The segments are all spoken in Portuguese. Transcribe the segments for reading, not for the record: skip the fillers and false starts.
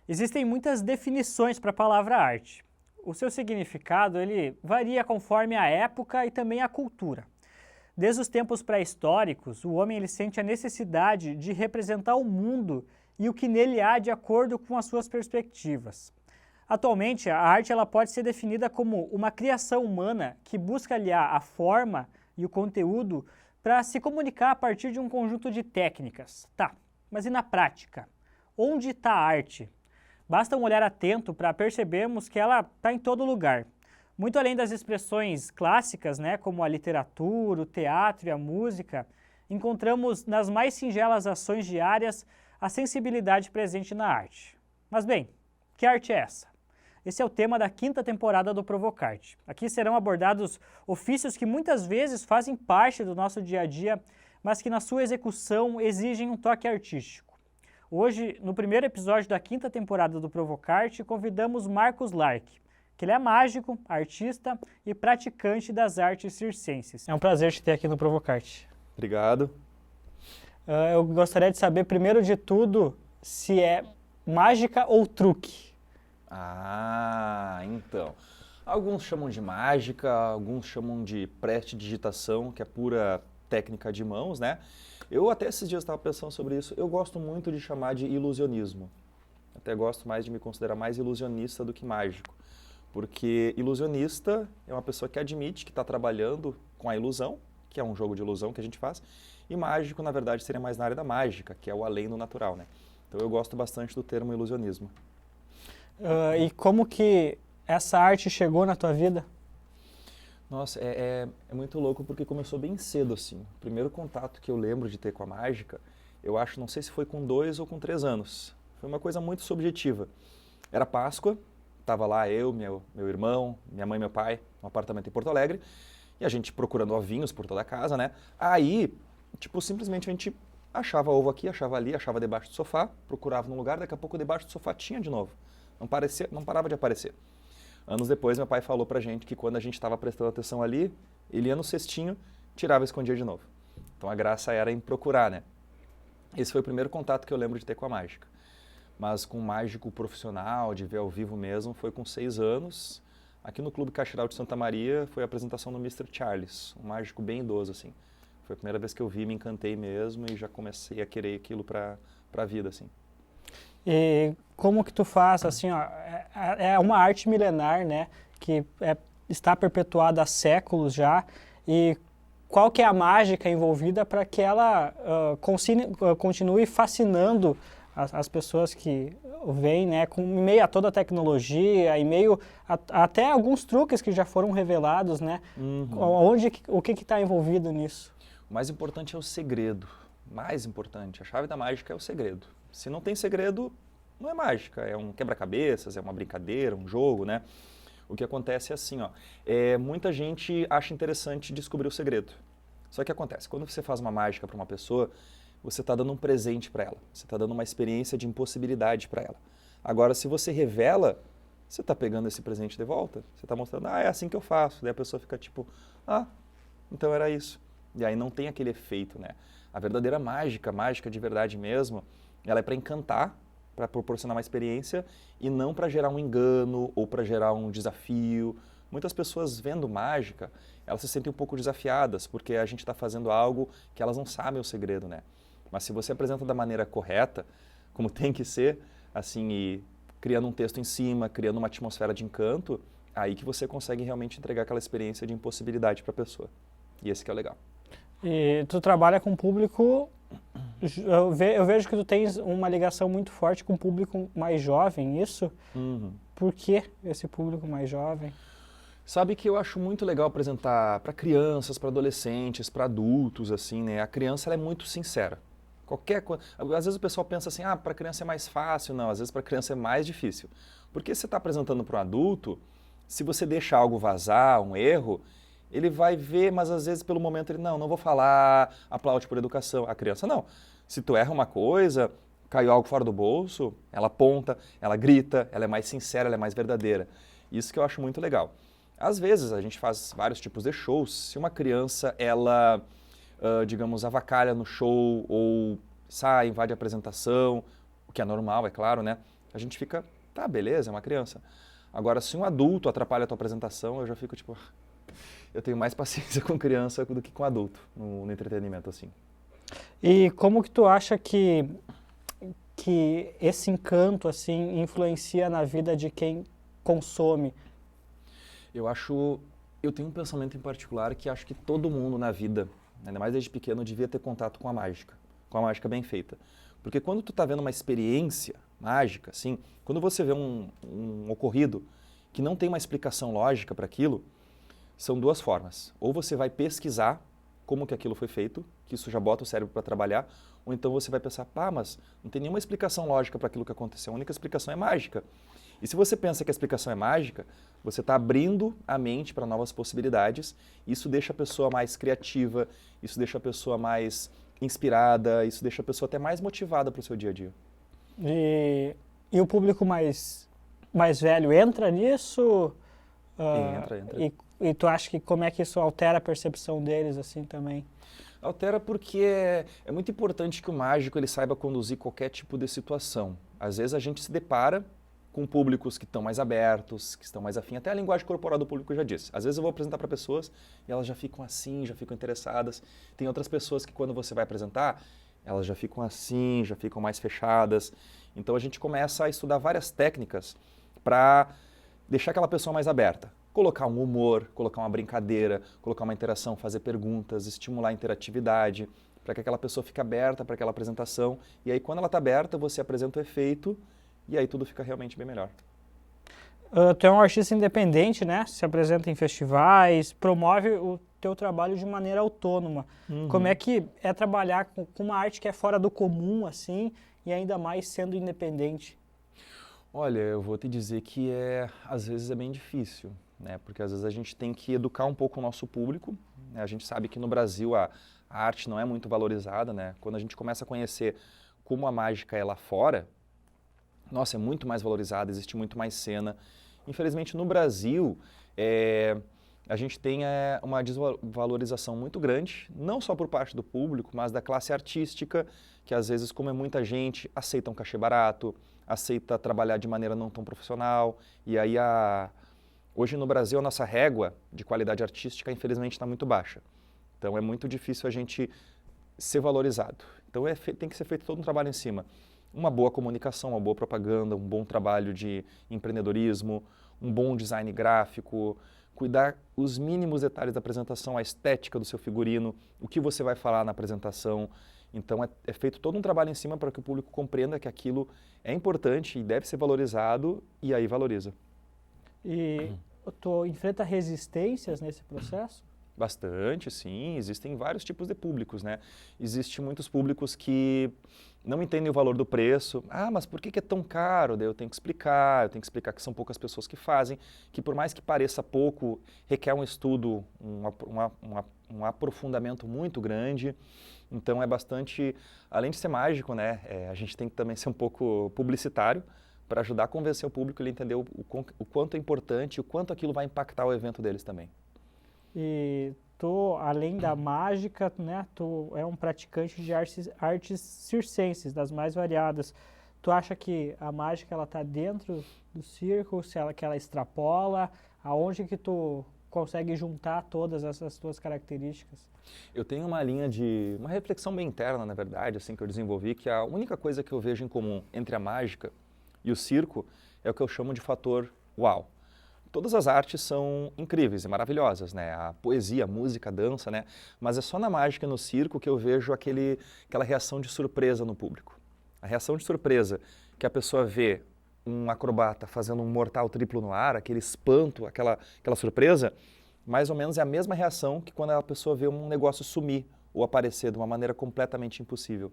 Existem muitas definições para a palavra arte. O seu significado ele varia conforme a época e também a cultura. Desde os tempos pré-históricos, o homem ele sente a necessidade de representar o mundo e o que nele há de acordo com as suas perspectivas. Atualmente, a arte ela pode ser definida como uma criação humana que busca aliar a forma e o conteúdo para se comunicar a partir de um conjunto de técnicas. Tá, mas e na prática? Onde está a arte? Basta um olhar atento para percebermos que ela está em todo lugar. Muito além das expressões clássicas, né, como a literatura, o teatro e a música, encontramos nas mais singelas ações diárias a sensibilidade presente na arte. Mas bem, que arte é essa? Esse é o tema da 5ª temporada do Provocarte. Aqui serão abordados ofícios que muitas vezes fazem parte do nosso dia a dia, mas que na sua execução exigem um toque artístico. Hoje, no primeiro episódio da 5ª temporada do Provocarte, convidamos Marcos Lark, que ele é mágico, artista e praticante das artes circenses. É um prazer te ter aqui no Provocarte. Obrigado. Eu gostaria de saber, primeiro de tudo, se é mágica ou truque. Então. Alguns chamam de mágica, alguns chamam de prestidigitação, que é pura técnica de mãos, né? Eu até esses dias estava pensando sobre isso. Eu gosto muito de chamar de ilusionismo. Até gosto mais de me considerar mais ilusionista do que mágico. Porque ilusionista é uma pessoa que admite que está trabalhando com a ilusão, que é um jogo de ilusão que a gente faz, e mágico, na verdade, seria mais na área da mágica, que é o além do natural, né? Então eu gosto bastante do termo ilusionismo. E como que essa arte chegou na tua vida? Nossa, é muito louco porque começou bem cedo, assim. O primeiro contato que eu lembro de ter com a mágica, eu acho, não sei se foi com 2 ou com 3 anos. Foi uma coisa muito subjetiva. Era Páscoa, estava lá eu, meu irmão, minha mãe e meu pai, num apartamento em Porto Alegre, e a gente procurando ovinhos por toda a casa, né? Aí, tipo, simplesmente a gente achava ovo aqui, achava ali, achava debaixo do sofá, procurava num lugar, daqui a pouco debaixo do sofá tinha de novo. Não parava de aparecer. Anos depois, meu pai falou pra gente que quando a gente estava prestando atenção ali, ele ia no cestinho, tirava e escondia de novo. Então a graça era em procurar, né? Esse foi o primeiro contato que eu lembro de ter com a mágica. Mas com um mágico profissional, de ver ao vivo mesmo, foi com 6 anos. Aqui no Clube Cachiral de Santa Maria, foi a apresentação do Mr. Charles, um mágico bem idoso, assim. Foi a primeira vez que eu vi, me encantei mesmo e já comecei a querer aquilo pra vida, assim. E como que tu faz, assim, ó, é uma arte milenar, né, que está perpetuada há séculos já, e qual que é a mágica envolvida para que ela continue fascinando as pessoas que veem, né, em meio a toda a tecnologia, em meio até alguns truques que já foram revelados, né, o que está envolvido nisso? O mais importante é o segredo, mais importante, a chave da mágica é o segredo. Se não tem segredo, não é mágica, é um quebra-cabeças, é uma brincadeira, um jogo, né? O que acontece é assim, ó, muita gente acha interessante descobrir o segredo. Só que acontece, quando você faz uma mágica para uma pessoa, você está dando um presente para ela, você está dando uma experiência de impossibilidade para ela. Agora, se você revela, você está pegando esse presente de volta, você está mostrando, é assim que eu faço. Daí a pessoa fica tipo, então era isso. E aí não tem aquele efeito, né? A verdadeira mágica de verdade mesmo, ela é para encantar, para proporcionar uma experiência e não para gerar um engano ou para gerar um desafio. Muitas pessoas vendo mágica, elas se sentem um pouco desafiadas porque a gente está fazendo algo que elas não sabem o segredo, né? Mas se você apresenta da maneira correta, como tem que ser, assim, e criando um texto em cima, criando uma atmosfera de encanto, aí que você consegue realmente entregar aquela experiência de impossibilidade para a pessoa. E esse que é o legal. E tu trabalha com público, eu vejo que tu tens uma ligação muito forte com o público mais jovem, isso? Por que esse público mais jovem? Sabe que eu acho muito legal apresentar para crianças, para adolescentes, para adultos, assim, né? A criança ela é muito sincera. Qualquer coisa. Às vezes o pessoal pensa assim, para criança é mais fácil. Não, às vezes para criança é mais difícil. Porque você está apresentando para um adulto, se você deixa algo vazar, um erro, ele vai ver, mas às vezes pelo momento ele, não vou falar, aplaude por educação. A criança não. Se tu erra uma coisa, caiu algo fora do bolso, ela aponta, ela grita, ela é mais sincera, ela é mais verdadeira. Isso que eu acho muito legal. Às vezes a gente faz vários tipos de shows. Se uma criança, ela, digamos, avacalha no show ou sai, invade a apresentação, o que é normal, é claro, né? a gente fica, tá, beleza, é uma criança. Agora, se um adulto atrapalha a tua apresentação, eu já fico tipo, eu tenho mais paciência com criança do que com adulto no entretenimento, assim. E como que tu acha que esse encanto, assim, influencia na vida de quem consome? Eu tenho um pensamento em particular que acho que todo mundo na vida, ainda mais desde pequeno, devia ter contato com a mágica bem feita. Porque quando tu tá vendo uma experiência mágica, assim, quando você vê um ocorrido que não tem uma explicação lógica para aquilo, são duas formas. Ou você vai pesquisar como que aquilo foi feito, que isso já bota o cérebro para trabalhar, ou então você vai pensar, pá, mas não tem nenhuma explicação lógica para aquilo que aconteceu, a única explicação é mágica. E se você pensa que a explicação é mágica, você está abrindo a mente para novas possibilidades, isso deixa a pessoa mais criativa, isso deixa a pessoa mais inspirada, isso deixa a pessoa até mais motivada para o seu dia a dia. E o público mais velho entra nisso? Entra. E tu acha que como é que isso altera a percepção deles assim também? Altera porque é muito importante que o mágico ele saiba conduzir qualquer tipo de situação. Às vezes a gente se depara com públicos que estão mais abertos, que estão mais afim. Até a linguagem corporal do público já disse. Às vezes eu vou apresentar para pessoas e elas já ficam assim, já ficam interessadas. Tem outras pessoas que quando você vai apresentar, elas já ficam assim, já ficam mais fechadas. Então a gente começa a estudar várias técnicas para deixar aquela pessoa mais aberta. Colocar um humor, colocar uma brincadeira, colocar uma interação, fazer perguntas, estimular a interatividade, para que aquela pessoa fique aberta para aquela apresentação. E aí quando ela está aberta, você apresenta o efeito e aí tudo fica realmente bem melhor. Tu é um artista independente, né? Se apresenta em festivais, promove o teu trabalho de maneira autônoma. Como é que é trabalhar com uma arte que é fora do comum, assim, e ainda mais sendo independente? Olha, eu vou te dizer que às vezes é bem difícil, né? Porque às vezes a gente tem que educar um pouco o nosso público, né? A gente sabe que no Brasil a arte não é muito valorizada, né? Quando a gente começa a conhecer como a mágica é lá fora, nossa, é muito mais valorizada, existe muito mais cena. Infelizmente no Brasil, a gente tem uma desvalorização muito grande, não só por parte do público, mas da classe artística, que às vezes, como é muita gente, aceita um cachê barato, aceita trabalhar de maneira não tão profissional. E aí, hoje no Brasil, a nossa régua de qualidade artística, infelizmente, está muito baixa. Então, é muito difícil a gente ser valorizado. Então, tem que ser feito todo um trabalho em cima. Uma boa comunicação, uma boa propaganda, um bom trabalho de empreendedorismo, um bom design gráfico, cuidar os mínimos detalhes da apresentação, a estética do seu figurino, o que você vai falar na apresentação. Então é feito todo um trabalho em cima para que o público compreenda que aquilo é importante e deve ser valorizado e aí valoriza. E tu enfrenta resistências nesse processo? Bastante, sim. Existem vários tipos de públicos, né? Existem muitos públicos que não entendem o valor do preço. Ah, mas por que é tão caro? Daí eu tenho que explicar que são poucas pessoas que fazem, que por mais que pareça pouco, requer um estudo, um aprofundamento muito grande. Então é bastante, além de ser mágico, né? A gente tem que também ser um pouco publicitário para ajudar a convencer o público e ele entender o quanto é importante e o quanto aquilo vai impactar o evento deles também. E tu, além da mágica, né, tu é um praticante de artes circenses, das mais variadas. Tu acha que a mágica ela está dentro do circo, que ela extrapola? Aonde que tu consegue juntar todas essas tuas características? Eu tenho uma reflexão bem interna, na verdade, assim, que eu desenvolvi, que a única coisa que eu vejo em comum entre a mágica e o circo é o que eu chamo de fator uau. Todas as artes são incríveis e maravilhosas, né? A poesia, a música, a dança, né? Mas é só na mágica e no circo que eu vejo aquela reação de surpresa no público. A reação de surpresa que a pessoa vê um acrobata fazendo um mortal triplo no ar, aquele espanto, aquela surpresa, mais ou menos é a mesma reação que quando a pessoa vê um negócio sumir ou aparecer de uma maneira completamente impossível.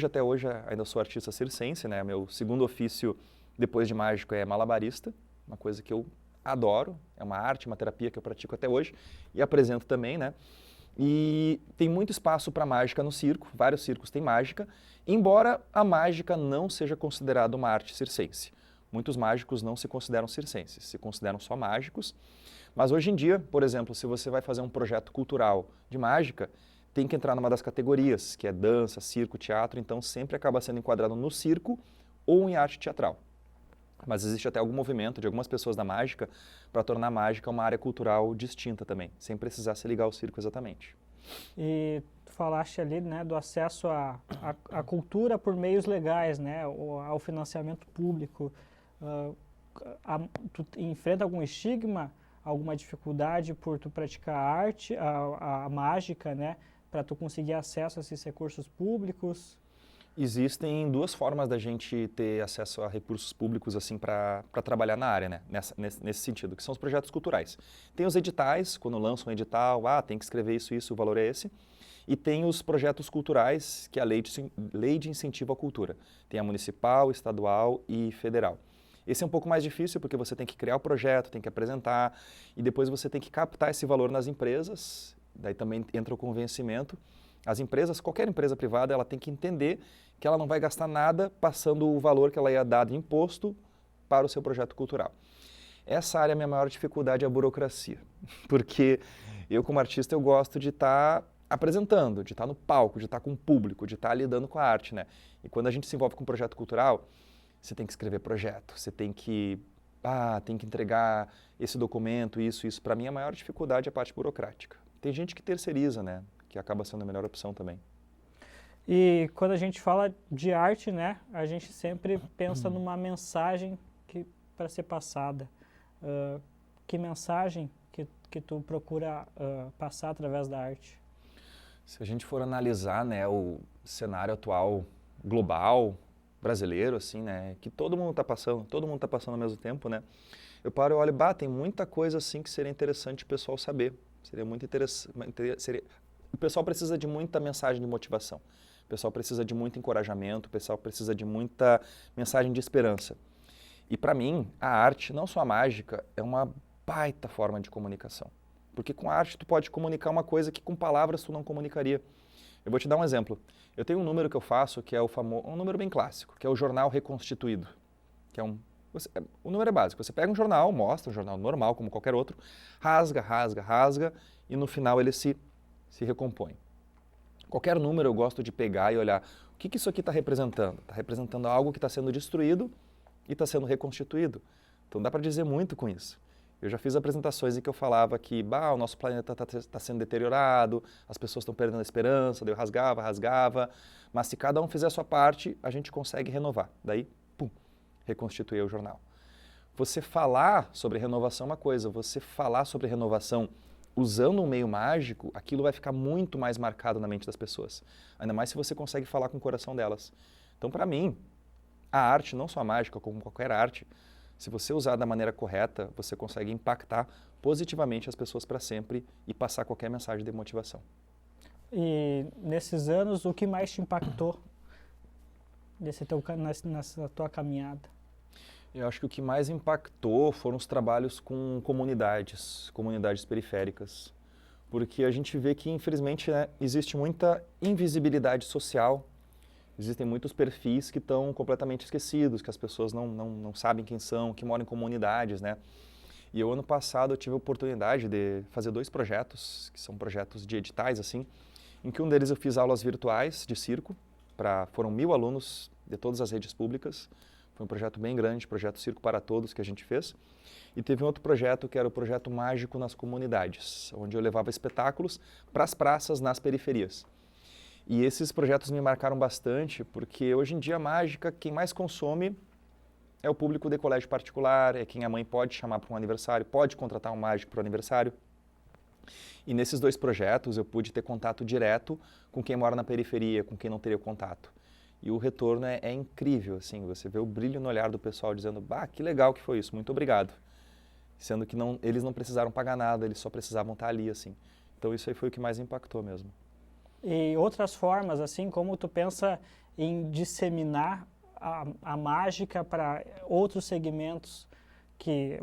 Até hoje, ainda sou artista circense, né? Meu segundo ofício, depois de mágico, é malabarista. Uma coisa que eu adoro, é uma arte, uma terapia que eu pratico até hoje e apresento também, né? E tem muito espaço para mágica no circo, vários circos têm mágica, embora a mágica não seja considerada uma arte circense. Muitos mágicos não se consideram circenses, se consideram só mágicos, mas hoje em dia, por exemplo, se você vai fazer um projeto cultural de mágica, tem que entrar numa das categorias, que é dança, circo, teatro, então sempre acaba sendo enquadrado no circo ou em arte teatral. Mas existe até algum movimento de algumas pessoas da mágica para tornar a mágica uma área cultural distinta também, sem precisar se ligar ao circo exatamente. E tu falaste ali, né, do acesso à cultura por meios legais, né, ao financiamento público. Tu enfrenta algum estigma, alguma dificuldade por tu praticar arte, a mágica, né, para tu conseguir acesso a esses recursos públicos? Existem duas formas da gente ter acesso a recursos públicos assim para trabalhar na área, né? Nesse sentido, que são os projetos culturais. Tem os editais, quando lançam um edital, tem que escrever isso, o valor é esse. E tem os projetos culturais, que é a lei de incentivo à cultura. Tem a municipal, estadual e federal. Esse é um pouco mais difícil porque você tem que criar o projeto, tem que apresentar e depois você tem que captar esse valor nas empresas, daí também entra o convencimento. As empresas, qualquer empresa privada, ela tem que entender que ela não vai gastar nada passando o valor que ela ia dar de imposto para o seu projeto cultural. Essa área, a minha maior dificuldade é a burocracia, porque eu como artista eu gosto de estar apresentando, de estar no palco, de estar com o público, de estar lidando com a arte, né? E quando a gente se envolve com um projeto cultural, você tem que escrever projeto, você tem que entregar esse documento, isso. Para mim a maior dificuldade é a parte burocrática. Tem gente que terceiriza, né? Que acaba sendo a melhor opção também. E quando a gente fala de arte, né, a gente sempre pensa numa mensagem para ser passada. Que mensagem que tu procura passar através da arte? Se a gente for analisar, né, o cenário atual global, brasileiro, assim, né, que todo mundo está passando ao mesmo tempo, né, eu paro e olho, tem muita coisa assim que seria interessante o pessoal saber. Seria muito interessante. O pessoal precisa de muita mensagem de motivação. O pessoal precisa de muito encorajamento, o pessoal precisa de muita mensagem de esperança. E para mim, a arte, não só a mágica, é uma baita forma de comunicação. Porque com a arte tu pode comunicar uma coisa que com palavras tu não comunicaria. Eu vou te dar um exemplo. Eu tenho um número que eu faço que é um número bem clássico, que é o jornal reconstituído. Que é o número é básico. Você pega um jornal, mostra um jornal normal, como qualquer outro, rasga, e no final ele se recompõe. Qualquer número eu gosto de pegar e olhar o que isso aqui está representando. Está representando algo que está sendo destruído e está sendo reconstituído. Então dá para dizer muito com isso. Eu já fiz apresentações em que eu falava que o nosso planeta está sendo deteriorado, as pessoas estão perdendo a esperança, daí eu rasgava, mas se cada um fizer a sua parte, a gente consegue renovar. Daí, reconstituir o jornal. Você falar sobre renovação é uma coisa, você falar sobre renovação usando um meio mágico, aquilo vai ficar muito mais marcado na mente das pessoas. Ainda mais se você consegue falar com o coração delas. Então, para mim, a arte, não só a mágica, como qualquer arte, se você usar da maneira correta, você consegue impactar positivamente as pessoas para sempre e passar qualquer mensagem de motivação. E nesses anos, o que mais te impactou nessa tua caminhada? Eu acho que o que mais impactou foram os trabalhos com comunidades periféricas, porque a gente vê que, infelizmente, existe muita invisibilidade social, existem muitos perfis que estão completamente esquecidos, que as pessoas não sabem quem são, que moram em comunidades, né? E ano passado eu tive a oportunidade de fazer 2 projetos, que são projetos de editais, assim, em que um deles eu fiz aulas virtuais de circo, foram 1.000 alunos de todas as redes públicas. Foi um projeto bem grande, projeto Circo para Todos, que a gente fez. E teve um outro projeto, que era o projeto Mágico nas Comunidades, onde eu levava espetáculos para as praças nas periferias. E esses projetos me marcaram bastante, porque hoje em dia a mágica, quem mais consome é o público de colégio particular, é quem a mãe pode chamar para um aniversário, pode contratar um mágico para o aniversário. E nesses 2 projetos eu pude ter contato direto com quem mora na periferia, com quem não teria contato. E o retorno é incrível, assim, você vê o brilho no olhar do pessoal dizendo, que legal que foi isso, muito obrigado. Sendo que eles não precisaram pagar nada, eles só precisavam estar ali, assim. Então isso aí foi o que mais impactou mesmo. E outras formas, assim, como tu pensa em disseminar a mágica para outros segmentos que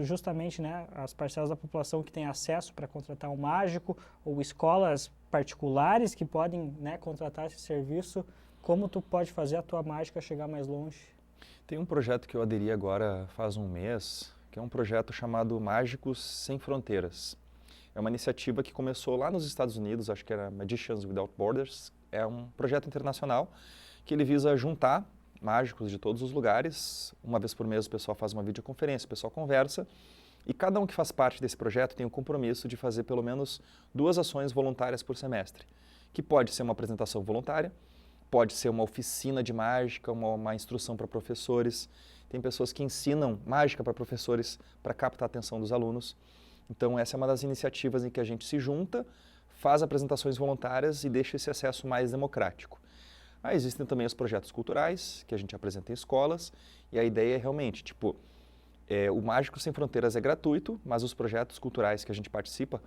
justamente, né, as parcelas da população que têm acesso para contratar um mágico, ou escolas particulares que podem, né, contratar esse serviço, como tu pode fazer a tua mágica chegar mais longe? Tem um projeto que eu aderi agora faz um mês, que é um projeto chamado Mágicos Sem Fronteiras. É uma iniciativa que começou lá nos Estados Unidos, acho que era Magicians Without Borders. É um projeto internacional que ele visa juntar mágicos de todos os lugares. Uma vez por mês o pessoal faz uma videoconferência, o pessoal conversa. E cada um que faz parte desse projeto tem o compromisso de fazer pelo menos 2 ações voluntárias por semestre. Que pode ser uma apresentação voluntária, pode ser uma oficina de mágica, uma instrução para professores. Tem pessoas que ensinam mágica para professores para captar a atenção dos alunos. Então essa é uma das iniciativas em que a gente se junta, faz apresentações voluntárias e deixa esse acesso mais democrático. Aí existem também os projetos culturais, que a gente apresenta em escolas, e a ideia é realmente, tipo, o Mágicos Sem Fronteiras é gratuito, mas os projetos culturais que a gente participa,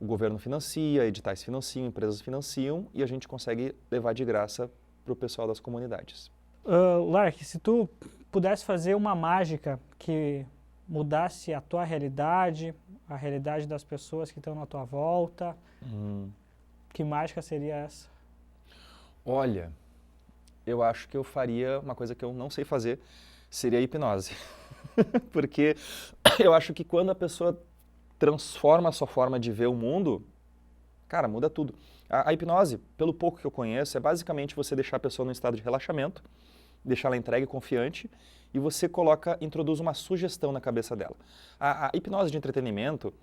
o governo financia, editais financiam, empresas financiam, e a gente consegue levar de graça para o pessoal das comunidades. Lark, se tu pudesse fazer uma mágica que mudasse a tua realidade, a realidade das pessoas que estão na tua volta, que mágica seria essa? Olha, eu acho que eu faria uma coisa que eu não sei fazer, seria a hipnose. Porque eu acho que quando a pessoa transforma a sua forma de ver o mundo, cara, muda tudo. A hipnose, pelo pouco que eu conheço, é basicamente você deixar a pessoa num estado de relaxamento, deixar ela entregue e confiante, e você introduz uma sugestão na cabeça dela. A hipnose de entretenimento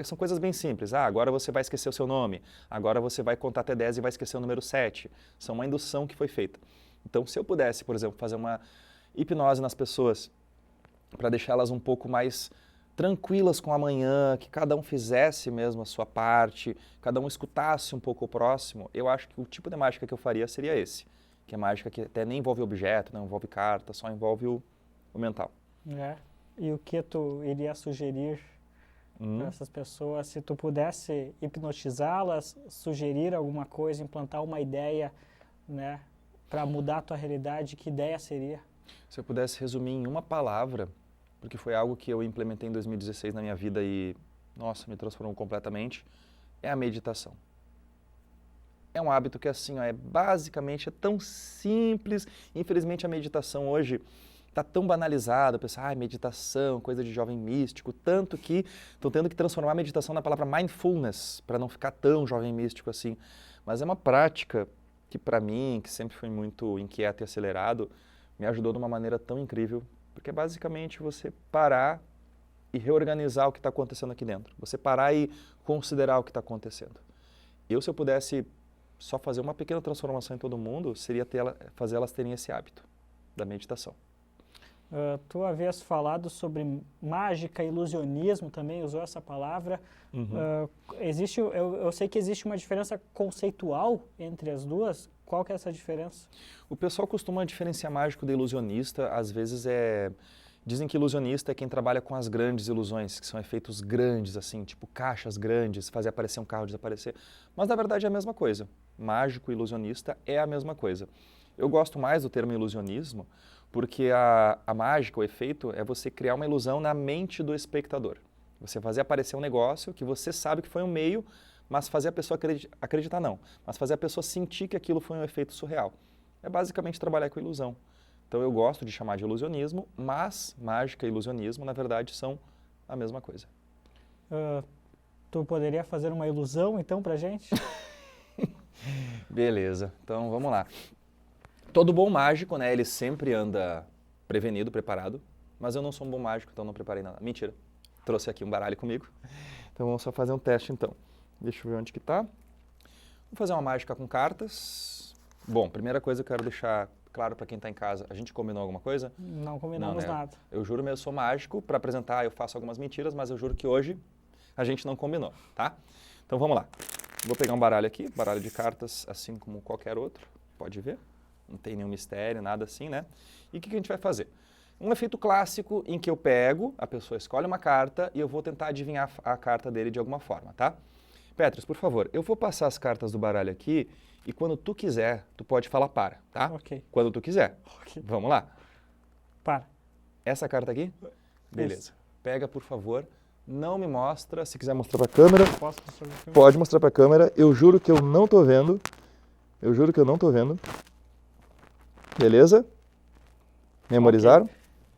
são coisas bem simples. Agora você vai esquecer o seu nome, agora você vai contar até 10 e vai esquecer o número 7. São uma indução que foi feita. Então, se eu pudesse, por exemplo, fazer uma hipnose nas pessoas para deixá-las um pouco mais tranquilas com amanhã, que cada um fizesse mesmo a sua parte, cada um escutasse um pouco o próximo, eu acho que o tipo de mágica que eu faria seria esse, que é mágica que até nem envolve objeto, não envolve carta, só envolve o mental. E o que tu iria sugerir para essas pessoas, se tu pudesse hipnotizá-las, sugerir alguma coisa, implantar uma ideia, né, para mudar a tua realidade, que ideia seria? Se eu pudesse resumir em uma palavra, porque foi algo que eu implementei em 2016 na minha vida e, nossa, me transformou completamente, é a meditação. É um hábito que, assim, basicamente é tão simples. Infelizmente, a meditação hoje está tão banalizada. O pessoal, meditação, coisa de jovem místico, tanto que estão tendo que transformar a meditação na palavra mindfulness, para não ficar tão jovem místico assim. Mas é uma prática que, para mim, que sempre fui muito inquieto e acelerado, me ajudou de uma maneira tão incrível, porque é basicamente você parar e reorganizar o que está acontecendo aqui dentro. Você parar e considerar o que está acontecendo. Se eu pudesse só fazer uma pequena transformação em todo mundo, seria fazer elas terem esse hábito da meditação. Tu havias falado sobre mágica, ilusionismo, também usou essa palavra. Eu sei que existe uma diferença conceitual entre as duas. Qual que é essa diferença? O pessoal costuma diferenciar mágico de ilusionista. Às vezes dizem que ilusionista é quem trabalha com as grandes ilusões, que são efeitos grandes, assim, tipo caixas grandes, fazer aparecer um carro, desaparecer. Mas na verdade é a mesma coisa. Mágico e ilusionista é a mesma coisa. Eu gosto mais do termo ilusionismo, porque a mágica, o efeito, é você criar uma ilusão na mente do espectador. Você fazer aparecer um negócio que você sabe que foi um meio, mas fazer a pessoa acreditar não, mas fazer a pessoa sentir que aquilo foi um efeito surreal. É basicamente trabalhar com ilusão. Então eu gosto de chamar de ilusionismo, mas mágica e ilusionismo, na verdade, são a mesma coisa. Tu poderia fazer uma ilusão, então, pra gente? Beleza, então vamos lá. Todo bom mágico, né, ele sempre anda prevenido, preparado, mas eu não sou um bom mágico, então não preparei nada. Mentira, trouxe aqui um baralho comigo, então vamos só fazer um teste então. Deixa eu ver onde que tá. Vou fazer uma mágica com cartas. Bom, primeira coisa eu quero deixar claro para quem está em casa, a gente combinou alguma coisa? Não combinamos nada. Eu juro mesmo, eu sou mágico, para apresentar eu faço algumas mentiras, mas eu juro que hoje a gente não combinou, tá? Então vamos lá. Vou pegar um baralho aqui, baralho de cartas, assim como qualquer outro, pode ver. Não tem nenhum mistério, nada assim, né? E o que a gente vai fazer? Um efeito clássico em que eu pego, a pessoa escolhe uma carta e eu vou tentar adivinhar a carta dele de alguma forma, tá? Petros, por favor, eu vou passar as cartas do baralho aqui e quando tu quiser, tu pode falar para, tá? Ok. Quando tu quiser. Ok. Vamos lá? Para. Essa carta aqui? Beleza. Pega, por favor. Não me mostra. Se quiser mostrar para a câmera. Posso mostrar pra câmera? Pode mostrar para a câmera. Eu juro que eu não tô vendo. Eu juro que eu não tô vendo. Beleza? Memorizaram?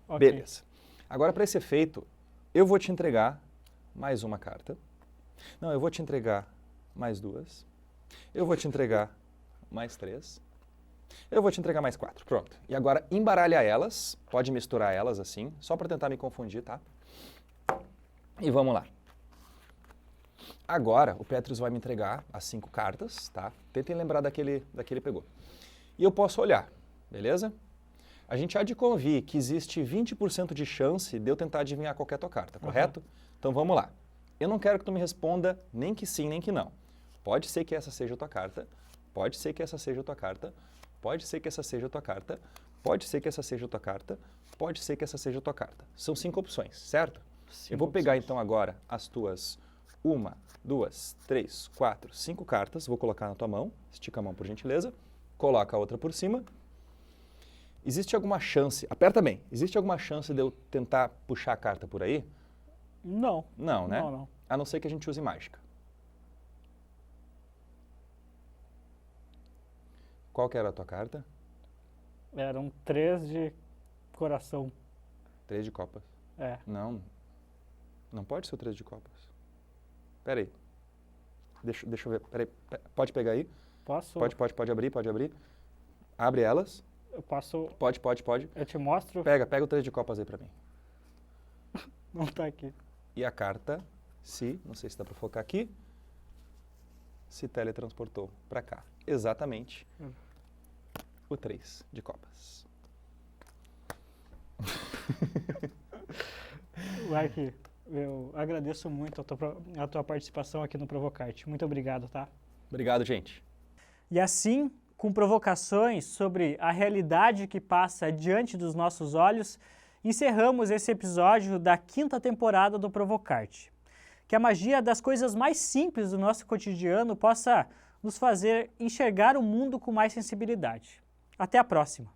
Ok. Beleza. Agora, para esse efeito, eu vou te entregar mais uma carta. Não, eu vou te entregar mais duas. Eu vou te entregar mais 3. Eu vou te entregar mais 4, pronto. E agora embaralha elas, pode misturar elas assim, só para tentar me confundir, tá? E vamos lá. Agora o Petrus vai me entregar as 5 cartas, tá? Tentem lembrar daquele pegou. E eu posso olhar, beleza? A gente há de convir que existe 20% de chance de eu tentar adivinhar qual que é a tua carta, correto? Então vamos lá. Eu não quero que tu me responda nem que sim, nem que não. Pode ser que essa seja a tua carta, pode ser que essa seja a tua carta, pode ser que essa seja a tua carta, pode ser que essa seja a tua carta, pode ser que essa seja a tua carta. São 5 opções, certo? Eu vou pegar então agora as tuas 1, 2, 3, 4, 5 cartas, vou colocar na tua mão, estica a mão por gentileza, coloca a outra por cima. Existe alguma chance, aperta bem, existe alguma chance de eu tentar puxar a carta por aí? Não. Não, né? Não. A não ser que a gente use mágica. Qual que era a tua carta? Eram 3 de coração. 3 de copas. É. Não, não pode ser o 3 de copas. Pera aí. Deixa eu ver, pera aí. Pode pegar aí? Posso? Pode abrir. Abre elas. Eu posso... Pode. Eu te mostro? Pega o 3 de copas aí pra mim. Não tá aqui. E a carta não sei se dá pra focar aqui, se teletransportou pra cá. Exatamente o 3 de copas. Mark, eu agradeço muito a tua participação aqui no Provocarte. Muito obrigado, tá? Obrigado, gente. E assim, com provocações sobre a realidade que passa diante dos nossos olhos, encerramos esse episódio da 5ª temporada do Provocarte. Que a magia das coisas mais simples do nosso cotidiano possa nos fazer enxergar o mundo com mais sensibilidade. Até a próxima!